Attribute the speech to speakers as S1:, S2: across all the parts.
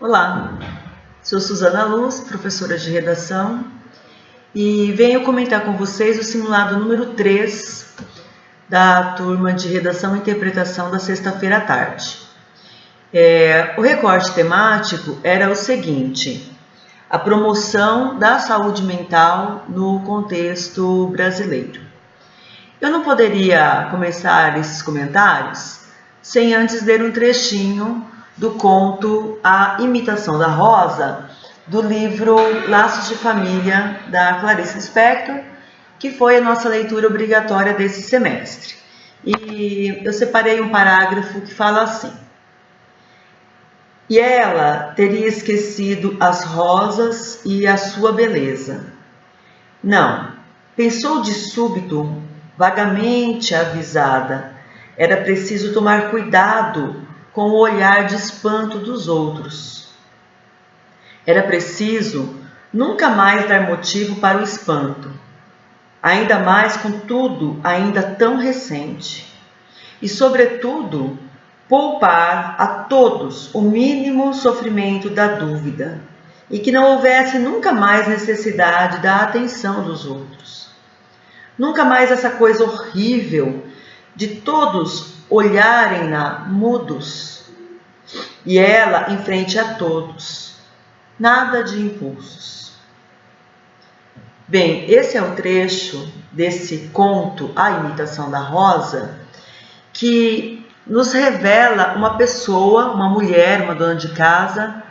S1: Olá, sou Suzana Luz, professora de redação, e venho comentar com vocês o simulado número 3 da turma de redação e interpretação da sexta-feira à tarde. O recorte temático era o seguinte: a promoção da saúde mental no contexto brasileiro. Eu não poderia começar esses comentários sem antes ler um trechinho do conto A Imitação da Rosa, do livro Laços de Família, da Clarice Lispector, que foi a nossa leitura obrigatória desse semestre. E eu separei um parágrafo que fala assim: e ela teria esquecido as rosas e a sua beleza. Não, pensou de súbito, vagamente avisada, era preciso tomar cuidado com o olhar de espanto dos outros. Era preciso nunca mais dar motivo para o espanto, ainda mais com tudo ainda tão recente. E, sobretudo, poupar a todos o mínimo sofrimento da dúvida, e que não houvesse nunca mais necessidade da atenção dos outros. Nunca mais essa coisa horrível de todos olharem-na mudos, e ela em frente a todos. Nada de impulsos. Bem, esse é o trecho desse conto, A Imitação da Rosa, que nos revela uma pessoa, uma mulher, uma dona de casa,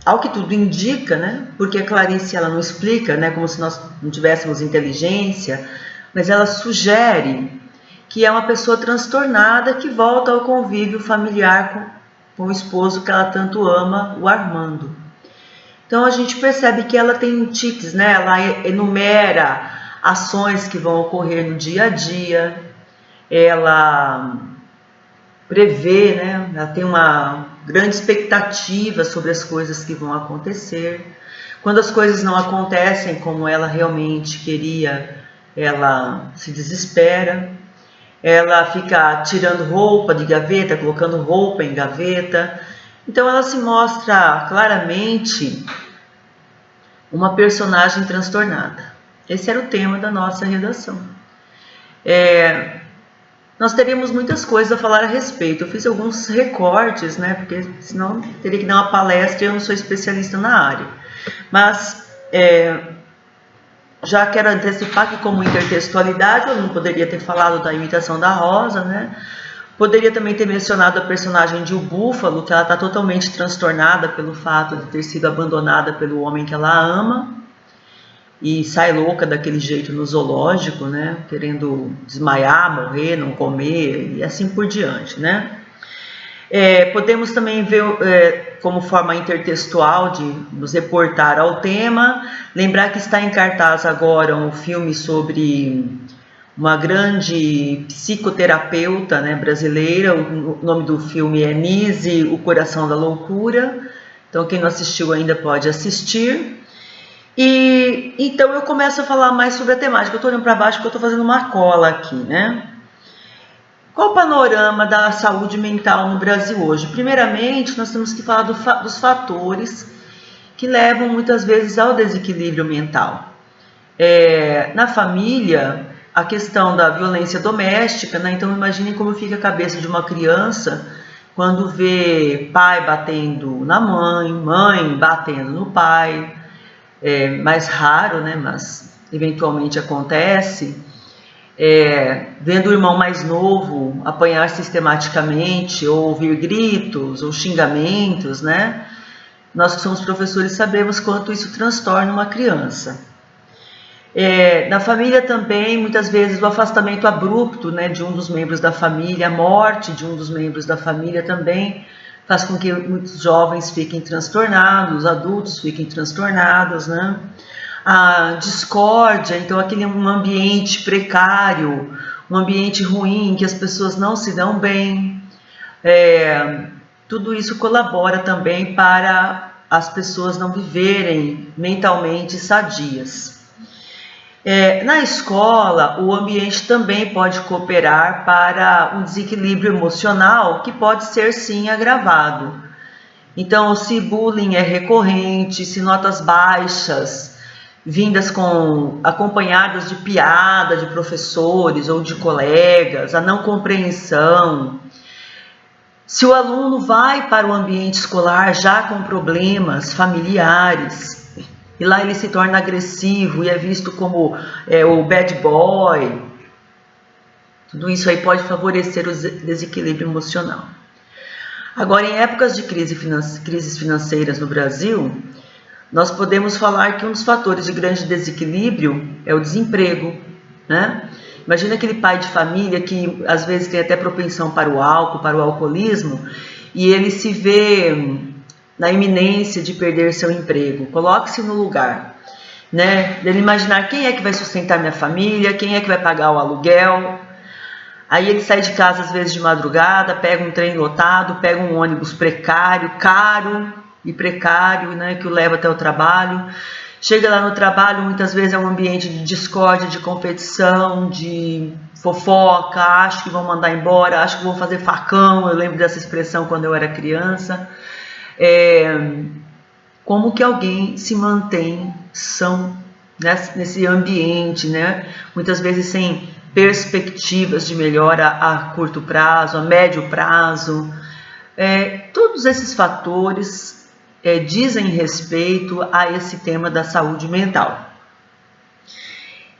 S1: ao que tudo indica, né? Porque a Clarice ela não explica, né? Como se nós não tivéssemos inteligência, mas ela sugere que é uma pessoa transtornada que volta ao convívio familiar com o esposo que ela tanto ama, o Armando. Então a gente percebe que ela tem tiques, né? Ela enumera ações que vão ocorrer no dia a dia, ela prevê, né? Ela tem uma grande expectativa sobre as coisas que vão acontecer. Quando as coisas não acontecem como ela realmente queria, ela se desespera. Ela fica tirando roupa de gaveta, colocando roupa em gaveta. Então ela se mostra claramente uma personagem transtornada. Esse era o tema da nossa redação. Nós teríamos muitas coisas a falar a respeito. Eu fiz alguns recortes, né? Porque senão teria que dar uma palestra e eu não sou especialista na área. Mas já quero antecipar que, como intertextualidade, eu não poderia ter falado da Imitação da Rosa, né? Poderia também ter mencionado a personagem de O Búfalo, que ela está totalmente transtornada pelo fato de ter sido abandonada pelo homem que ela ama e sai louca daquele jeito no zoológico, né? Querendo desmaiar, morrer, não comer e assim por diante, né? Podemos também ver como forma intertextual de nos reportar ao tema, lembrar que está em cartaz agora um filme sobre uma grande psicoterapeuta, né, brasileira. O nome do filme é Nise, O Coração da Loucura. Então quem não assistiu ainda pode assistir. E então eu começo a falar mais sobre a temática. Eu estou olhando para baixo porque eu estou fazendo uma cola aqui, né? Qual o panorama da saúde mental no Brasil hoje? Primeiramente, nós temos que falar dos fatores que levam muitas vezes ao desequilíbrio mental. Na família, a questão da violência doméstica, né? Então imaginem como fica a cabeça de uma criança quando vê pai batendo na mãe, mãe batendo no pai. É mais raro, né? Mas eventualmente acontece. Vendo o irmão mais novo apanhar sistematicamente, ou ouvir gritos, ou xingamentos, né? Nós que somos professores sabemos quanto isso transtorna uma criança. Na família também, muitas vezes, o afastamento abrupto, né, de um dos membros da família, a morte de um dos membros da família também faz com que muitos jovens fiquem transtornados, adultos fiquem transtornados, né? A discórdia, então um ambiente precário, um ambiente ruim, que as pessoas não se dão bem, tudo isso colabora também para as pessoas não viverem mentalmente sadias. Na escola, o ambiente também pode cooperar para um desequilíbrio emocional que pode ser sim agravado. Então, se bullying é recorrente, se notas baixas, vindas acompanhadas de piada de professores ou de colegas, a não compreensão, se o aluno vai para o ambiente escolar já com problemas familiares, e lá ele se torna agressivo e é visto como o bad boy, tudo isso aí pode favorecer o desequilíbrio emocional. Agora, em épocas de crises financeiras no Brasil, nós podemos falar que um dos fatores de grande desequilíbrio é o desemprego, né? Imagina aquele pai de família que às vezes tem até propensão para o álcool, para o alcoolismo, e ele se vê na iminência de perder seu emprego. Coloque-se no lugar, né? Ele imaginar quem é que vai sustentar minha família, quem é que vai pagar o aluguel. Aí ele sai de casa às vezes de madrugada, pega um trem lotado, pega um ônibus precário, caro e precário, né, que o leva até o trabalho. Chega lá no trabalho, muitas vezes é um ambiente de discórdia, de competição, de fofoca, acho que vão mandar embora, acho que vão fazer facão. Eu lembro dessa expressão quando eu era criança. Como que alguém se mantém são nesse ambiente, né? Muitas vezes sem perspectivas de melhora a curto prazo, a médio prazo. Todos esses fatores dizem respeito a esse tema da saúde mental.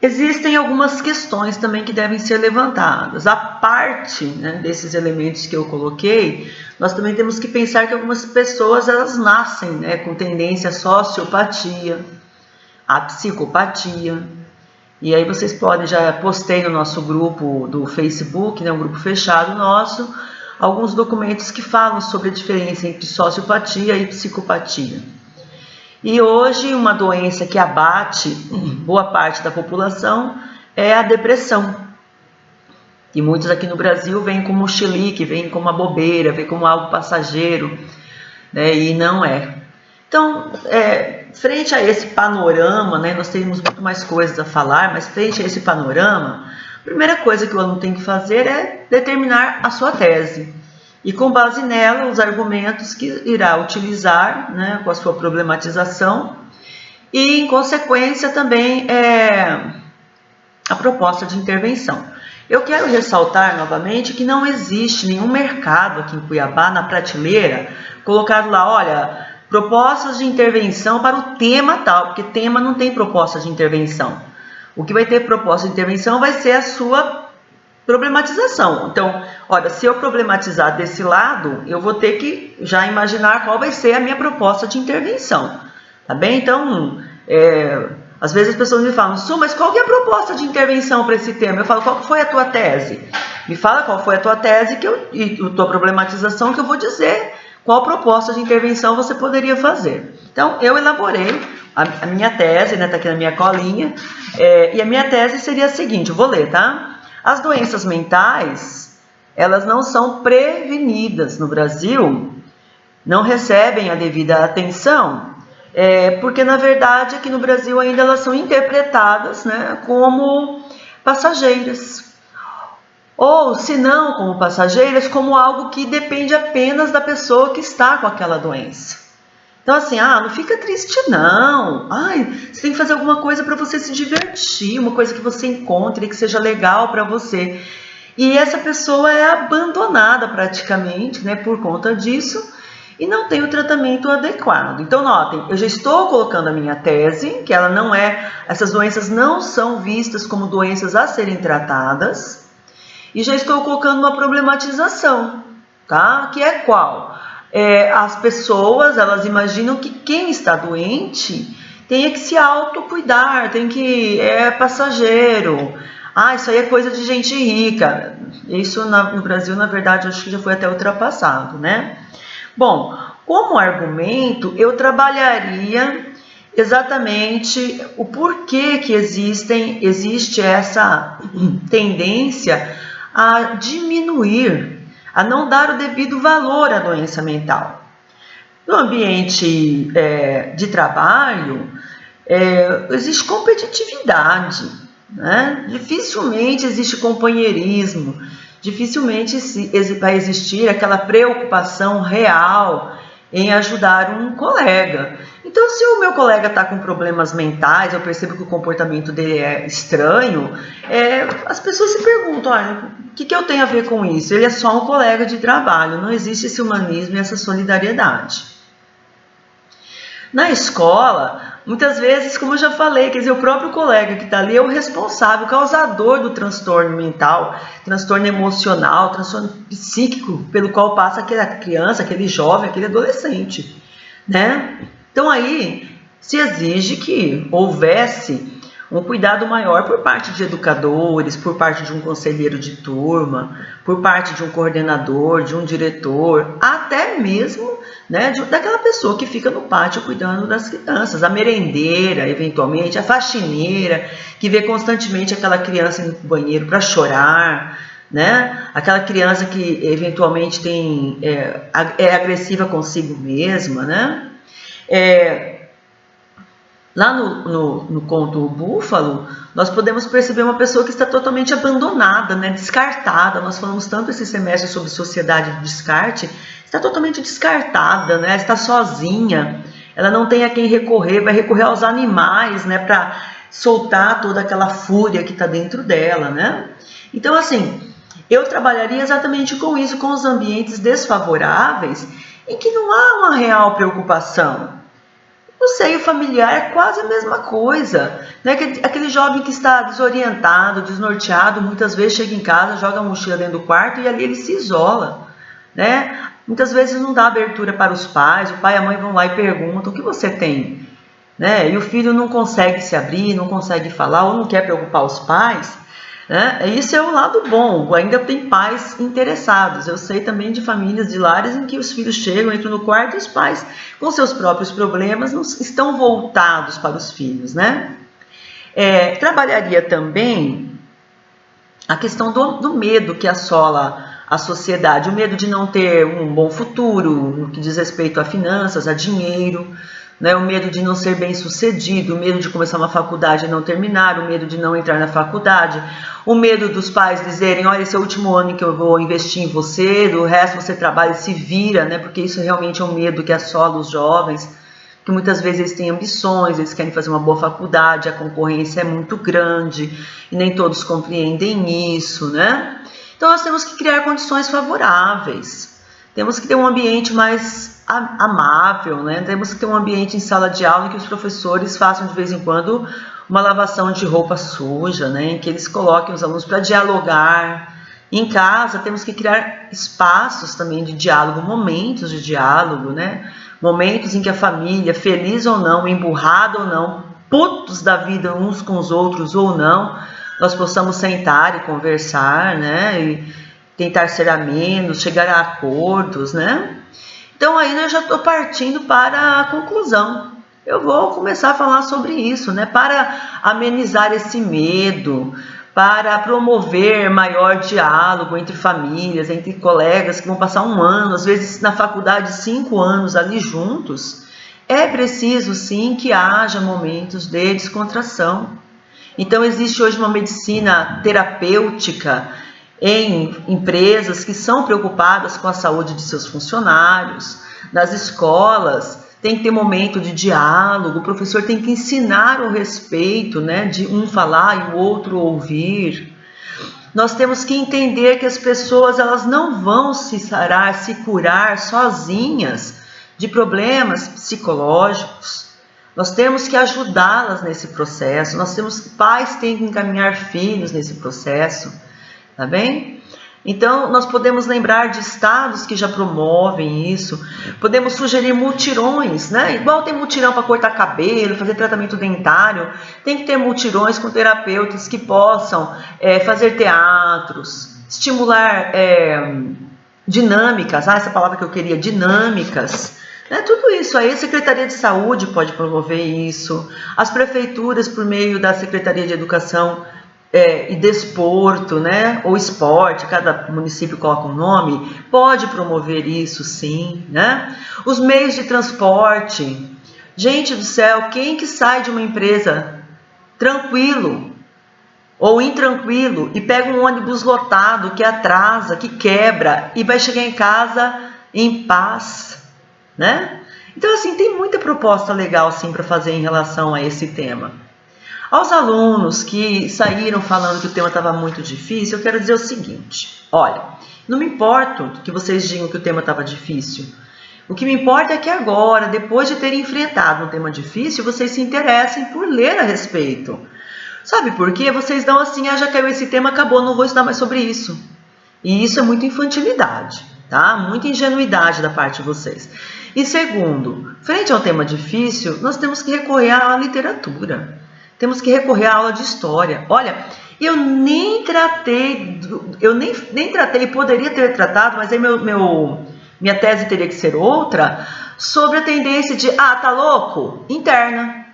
S1: Existem algumas questões também que devem ser levantadas. A parte, né, desses elementos que eu coloquei, nós também temos que pensar que algumas pessoas elas nascem, né, com tendência à sociopatia, à psicopatia. E aí vocês podem, já postei no nosso grupo do Facebook, né, um grupo fechado nosso, alguns documentos que falam sobre a diferença entre sociopatia e psicopatia. E hoje uma doença que abate boa parte da população é a depressão. E muitos aqui no Brasil veem como chilique, veem como uma bobeira, veem como algo passageiro, né, e não é. Então, frente a esse panorama, né, nós teríamos muito mais coisas a falar, mas frente a esse panorama, a primeira coisa que o aluno tem que fazer é determinar a sua tese. E com base nela, os argumentos que irá utilizar, né, com a sua problematização e, em consequência, também a proposta de intervenção. Eu quero ressaltar novamente que não existe nenhum mercado aqui em Cuiabá, na prateleira, colocado lá, olha, propostas de intervenção para o tema tal, porque tema não tem proposta de intervenção. O que vai ter proposta de intervenção vai ser a sua problematização. Então, olha, se eu problematizar desse lado, eu vou ter que já imaginar qual vai ser a minha proposta de intervenção, tá bem? Então, às vezes as pessoas me falam, Su, mas qual que é a proposta de intervenção para esse tema? Eu falo, qual que foi a tua tese? Me fala qual foi a tua tese e a tua problematização, que eu vou dizer qual proposta de intervenção você poderia fazer. Então, eu elaborei a minha tese, né, tá aqui na minha colinha, e a minha tese seria a seguinte, eu vou ler, tá? As doenças mentais, elas não são prevenidas no Brasil, não recebem a devida atenção, porque na verdade aqui no Brasil ainda elas são interpretadas, né, como passageiras. Ou, se não como passageiras, como algo que depende apenas da pessoa que está com aquela doença. Então assim, não fica triste não, você tem que fazer alguma coisa para você se divertir, uma coisa que você encontre, que seja legal para você. E essa pessoa é abandonada praticamente, né, por conta disso, e não tem o tratamento adequado. Então notem, eu já estou colocando a minha tese, que ela não essas doenças não são vistas como doenças a serem tratadas, e já estou colocando uma problematização, tá? Que é qual? As pessoas, elas imaginam que quem está doente tem que se autocuidar, é passageiro. Isso aí é coisa de gente rica. Isso no Brasil, na verdade, acho que já foi até ultrapassado, né? Bom, como argumento, eu trabalharia exatamente o porquê que existe essa tendência a diminuir, a não dar o devido valor à doença mental. No ambiente de trabalho, existe competitividade, né? Dificilmente existe companheirismo, dificilmente vai existir aquela preocupação real em ajudar um colega. Então, se o meu colega está com problemas mentais, eu percebo que o comportamento dele é estranho, as pessoas se perguntam, olha, o que eu tenho a ver com isso? Ele é só um colega de trabalho, não existe esse humanismo e essa solidariedade. Na escola, muitas vezes, como eu já falei, quer dizer, o próprio colega que está ali é o responsável, o causador do transtorno mental, transtorno emocional, transtorno psíquico, pelo qual passa aquela criança, aquele jovem, aquele adolescente, né? Então aí se exige que houvesse um cuidado maior por parte de educadores, por parte de um conselheiro de turma, por parte de um coordenador, de um diretor, até mesmo, né, daquela pessoa que fica no pátio cuidando das crianças, a merendeira, eventualmente, a faxineira, que vê constantemente aquela criança indo para o banheiro para chorar, né? Aquela criança que eventualmente é agressiva consigo mesma, né? Lá no conto O Búfalo, nós podemos perceber uma pessoa que está totalmente abandonada, né? Descartada. Nós falamos tanto esse semestre sobre sociedade de descarte, está totalmente descartada, né? Está sozinha, ela não tem a quem recorrer, vai recorrer aos animais, né? Para soltar toda aquela fúria que está dentro dela, né? Então, assim, eu trabalharia exatamente com isso, com os ambientes desfavoráveis, em que não há uma real preocupação. O seio familiar é quase a mesma coisa, né? Aquele jovem que está desorientado, desnorteado, muitas vezes chega em casa, joga a mochila dentro do quarto e ali ele se isola, né? Muitas vezes não dá abertura para os pais, o pai e a mãe vão lá e perguntam: o que você tem? Né? E o filho não consegue se abrir, não consegue falar ou não quer preocupar os pais. Né? Isso é o lado bom, ainda tem pais interessados. Eu sei também de famílias, de lares em que os filhos chegam, entram no quarto e os pais, com seus próprios problemas, não estão voltados para os filhos, né? Trabalharia também a questão do medo que assola a sociedade, o medo de não ter um bom futuro, no que diz respeito a finanças, a dinheiro, né? O medo de não ser bem sucedido, o medo de começar uma faculdade e não terminar, o medo de não entrar na faculdade, o medo dos pais dizerem: olha, esse é o último ano em que eu vou investir em você, do resto você trabalha e se vira, né? Porque isso realmente é um medo que assola os jovens, que muitas vezes eles têm ambições, eles querem fazer uma boa faculdade, a concorrência é muito grande e nem todos compreendem isso, né? Então nós temos que criar condições favoráveis, temos que ter um ambiente mais amável, né? Temos que ter um ambiente em sala de aula em que os professores façam de vez em quando uma lavação de roupa suja, né? Em que eles coloquem os alunos para dialogar. Em casa temos que criar espaços também de diálogo, momentos de diálogo, né? Momentos em que a família, feliz ou não, emburrada ou não, putos da vida uns com os outros ou não, nós possamos sentar e conversar, né? E tentar ser amenos, chegar a acordos, né? Então aí eu já estou partindo para a conclusão. Eu vou começar a falar sobre isso, né? Para amenizar esse medo, para promover maior diálogo entre famílias, entre colegas que vão passar um ano, às vezes na faculdade 5 anos ali juntos. É preciso sim que haja momentos de descontração. Então existe hoje uma medicina terapêutica em empresas que são preocupadas com a saúde de seus funcionários. Nas escolas tem que ter momento de diálogo, o professor tem que ensinar o respeito, né, de um falar e o outro ouvir. Nós temos que entender que as pessoas elas não vão se sarar, se curar sozinhas de problemas psicológicos. Nós temos que ajudá-las nesse processo, pais têm que encaminhar filhos nesse processo. Tá bem? Então, nós podemos lembrar de estados que já promovem isso, podemos sugerir mutirões, né? Igual tem mutirão para cortar cabelo, fazer tratamento dentário, tem que ter mutirões com terapeutas que possam fazer teatros, estimular dinâmicas, essa palavra que eu queria, dinâmicas, né? Tudo isso aí, a Secretaria de Saúde pode promover isso, as prefeituras, por meio da Secretaria de Educação e desporto, né, ou esporte, cada município coloca um nome, pode promover isso sim, né? Os meios de transporte, gente do céu, quem que sai de uma empresa tranquilo ou intranquilo e pega um ônibus lotado que atrasa, que quebra e vai chegar em casa em paz, né? Então, assim, tem muita proposta legal, sim, para fazer em relação a esse tema. Aos alunos que saíram falando que o tema estava muito difícil, eu quero dizer o seguinte: olha, não me importo que vocês digam que o tema estava difícil. O que me importa é que agora, depois de terem enfrentado um tema difícil, vocês se interessem por ler a respeito. Sabe por quê? Vocês dão assim, já caiu esse tema, acabou, não vou estudar mais sobre isso. E isso é muita infantilidade, tá? Muita ingenuidade da parte de vocês. E segundo, frente a um tema difícil, nós temos que recorrer à literatura. Temos que recorrer à aula de história. Olha, eu nem tratei, poderia ter tratado, mas aí minha tese teria que ser outra, sobre a tendência de, tá louco? Interna,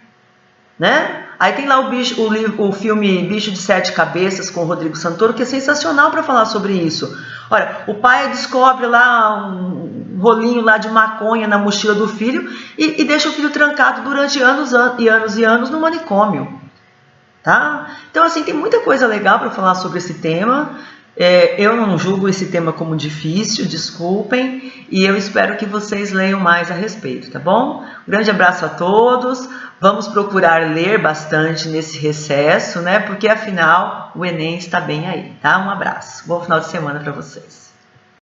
S1: né? Aí tem lá o filme Bicho de Sete Cabeças com o Rodrigo Santoro, que é sensacional para falar sobre isso. Olha, o pai descobre lá um rolinho lá de maconha na mochila do filho e deixa o filho trancado durante anos e anos no manicômio, tá? Então, assim, tem muita coisa legal para falar sobre esse tema. Eu não julgo esse tema como difícil, desculpem, e eu espero que vocês leiam mais a respeito, tá bom? Um grande abraço a todos, vamos procurar ler bastante nesse recesso, né? Porque afinal o Enem está bem aí, tá? Um abraço, bom final de semana para vocês.